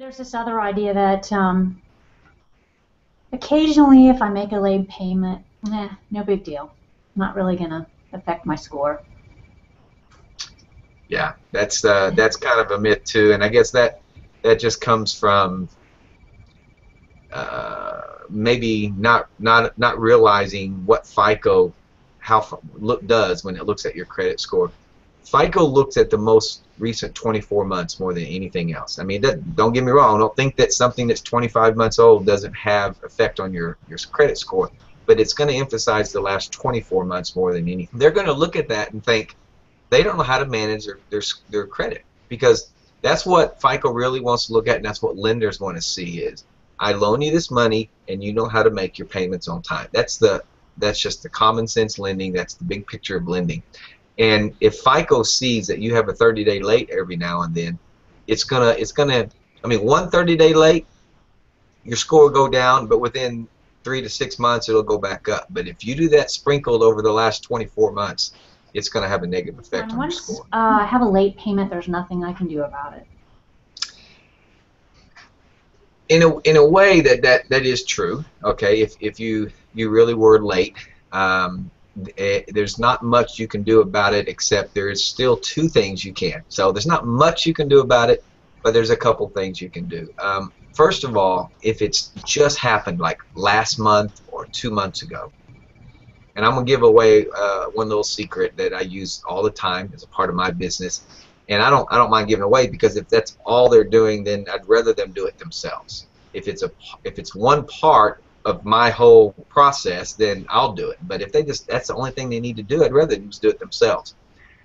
There's this other idea that occasionally if I make a late payment, no big deal. Not really going to affect my score. Yeah, that's kind of a myth too, and I guess that just comes from maybe not realizing what FICO does when it looks at your credit score. FICO looks at the most recent 24 months more than anything else. I mean, don't get me wrong. Don't think that something that's 25 months old doesn't have effect on your credit score, but it's going to emphasize the last 24 months more than anything. They're going to look at that and think they don't know how to manage their credit, because that's what FICO really wants to look at, and that's what lenders want to see is, I loan you this money and you know how to make your payments on time. That's just the common sense lending. That's the big picture of lending. And if FICO sees that you have a 30-day late every now and then, it's gonna I mean, one 30-day late, your score will go down, but within 3 to 6 months it'll go back up. But if you do that sprinkled over the last 24 months, it's going to have a negative effect on your score. Once I have a late payment, there's nothing I can do about it. In a way that is true. Okay, if you really were late, there's not much you can do about it, except there's still two things you can. So there's not much you can do about it, but there's a couple things you can do. First of all, if it's just happened like last month or 2 months ago, and I'm gonna give away one little secret that I use all the time as a part of my business, and I don't mind giving away, because if that's all they're doing, then I'd rather them do it themselves. If it's one part of my whole process, then I'll do it. But if that's the only thing they need to do, I'd rather them just do it themselves.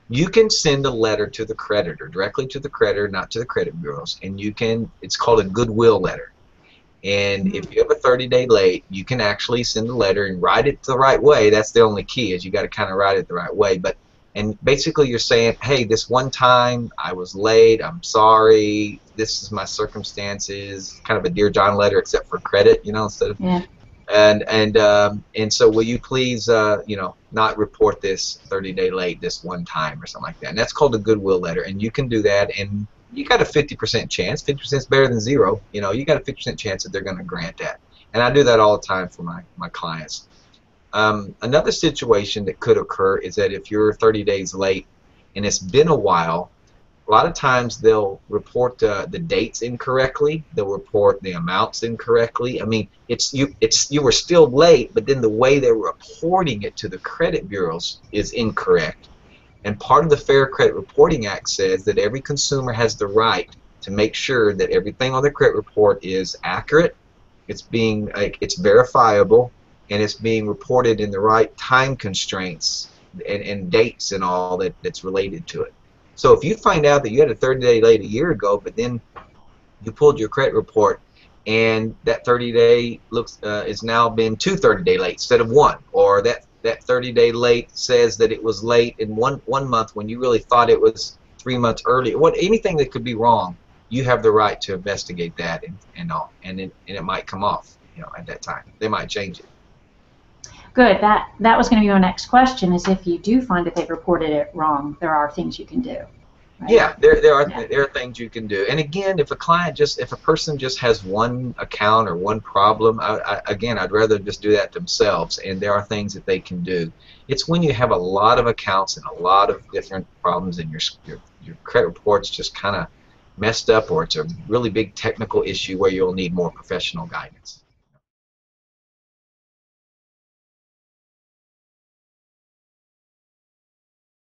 You can send a letter to the creditor, directly to the creditor, not to the credit bureaus, and it's called a goodwill letter. And if you have a 30-day late, you can actually send a letter and write it the right way. That's the only key, is you got to kind of write it the right way. And basically you're saying, hey, this one time I was late, I'm sorry, this is my circumstances, kind of a Dear John letter except for credit, instead of, yeah. And so will you please not report this 30-day late this one time or something like that. And that's called a goodwill letter, and you can do that, and you got a 50% chance. 50% is better than zero. You got a 50% chance that they're going to grant that. And I do that all the time for my clients. Another situation that could occur is that if you're 30 days late and it's been a while, a lot of times they'll report the dates incorrectly. They'll report the amounts incorrectly. I mean, you were still late, but then the way they're reporting it to the credit bureaus is incorrect. And part of the Fair Credit Reporting Act says that every consumer has the right to make sure that everything on the credit report is accurate, it's verifiable, and it's being reported in the right time constraints and dates and all that's related to it. So if you find out that you had a 30-day late a year ago, but then you pulled your credit report and that 30-day is now been 2 30-day late instead of 1, or that 30-day late says that it was late in one month when you really thought it was 3 months earlier, anything that could be wrong, you have the right to investigate that and it might come off at that time. They might change it. Good. That was going to be my next question, is if you do find that they've reported it wrong, there are things you can do. Right? Yeah, there are things you can do. And again, if a person just has one account or one problem, again, I'd rather just do that themselves. And there are things that they can do. It's when you have a lot of accounts and a lot of different problems, and your credit report's just kind of messed up, or it's a really big technical issue where you'll need more professional guidance.